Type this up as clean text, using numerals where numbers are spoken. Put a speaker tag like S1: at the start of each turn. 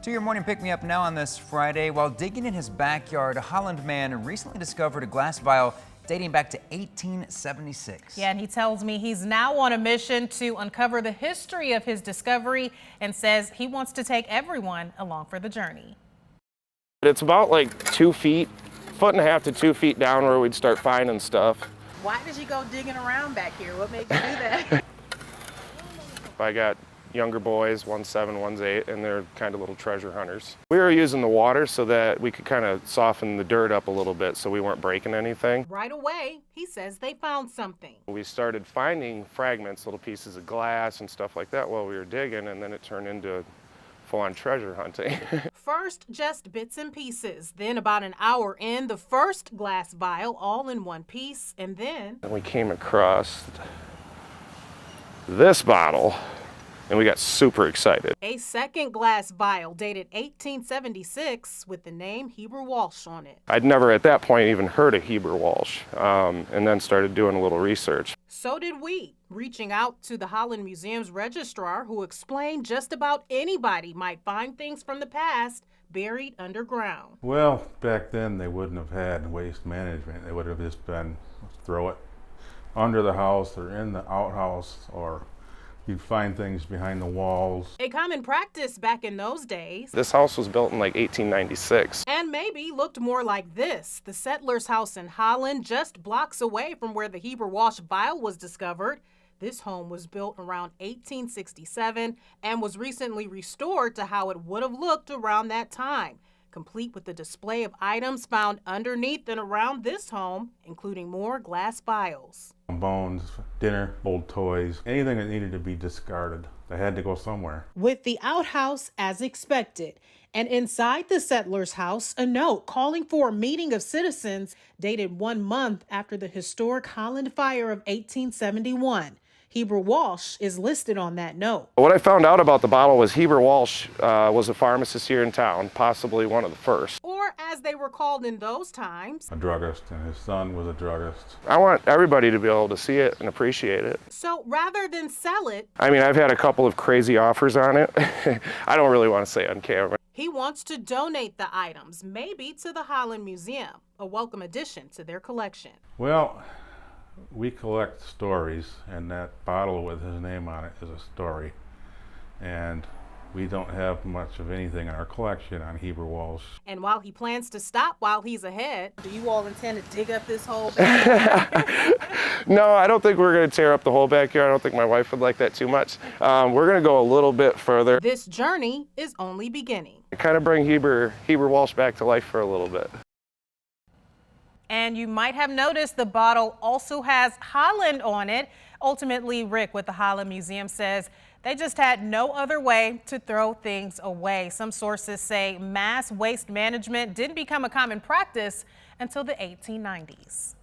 S1: To your morning pick-me-up now on this Friday. While digging in his backyard, a Holland man recently discovered a glass vial dating back to 1876.
S2: Yeah, and he tells me he's now on a mission to uncover the history of his discovery and says he wants to take everyone along for the journey.
S3: It's about like 2 feet, 1.5 to 2 feet down where we'd start finding stuff.
S4: Why did you go digging around back here? What made you do that?
S3: I got younger boys, one's 7, one's 8, and they're kind of little treasure hunters. We were using the water so that we could kind of soften the dirt up a little bit so we weren't breaking anything.
S2: Right away, he says they found something.
S3: We started finding fragments, little pieces of glass and stuff like that while we were digging, and then it turned into full-on treasure hunting.
S2: First, just bits and pieces. Then about an hour in, the first glass vial all in one piece, and then
S3: we came across this bottle, and we got super excited.
S2: A second glass vial dated 1876 with the name Heber Walsh on it.
S3: I'd never at that point even heard of Heber Walsh, and then started doing a little research.
S2: So did we, reaching out to the Holland Museum's registrar, who explained just about anybody might find things from the past buried underground.
S5: Well, back then they wouldn't have had waste management. They would have just been throw it under the house or in the outhouse, or you'd find things behind the walls.
S2: A common practice back in those days.
S3: This house was built in like 1896.
S2: And maybe looked more like this. The settler's house in Holland, just blocks away from where the Heber Walsh vial was discovered. This home was built around 1867 and was recently restored to how it would have looked around that time, complete with the display of items found underneath and around this home, including more glass vials.
S5: Bones, dinner, old toys, anything that needed to be discarded. They had to go somewhere.
S2: With the outhouse as expected, and inside the settler's house, a note calling for a meeting of citizens dated 1 month after the historic Holland fire of 1871. Heber Walsh is listed on that note.
S3: What I found out about the bottle was Heber Walsh was a pharmacist here in town, possibly one of the first.
S2: Or as they were called in those times,
S5: A druggist, and his son was a druggist.
S3: I want everybody to be able to see it and appreciate it.
S2: so rather than sell it,
S3: I mean, I've had a couple of crazy offers on it. I don't really want to say it on camera.
S2: he wants to donate the items, maybe to the Holland Museum, a welcome addition to their collection.
S5: Well, we collect stories, and that bottle with his name on it is a story. And we don't have much of anything in our collection on Heber Walsh.
S2: And while he plans to stop while he's ahead, do you all intend to dig up this whole backyard?
S3: No, I don't think we're going to tear up the whole backyard. I don't think my wife would like that too much. We're going to go a little bit further.
S2: This journey is only beginning.
S3: Kind of bring Heber Walsh back to life for a little bit.
S2: And you might have noticed the bottle also has Holland on it. Ultimately, Rick with the Holland Museum says they just had no other way to throw things away. Some sources say mass waste management didn't become a common practice until the 1890s.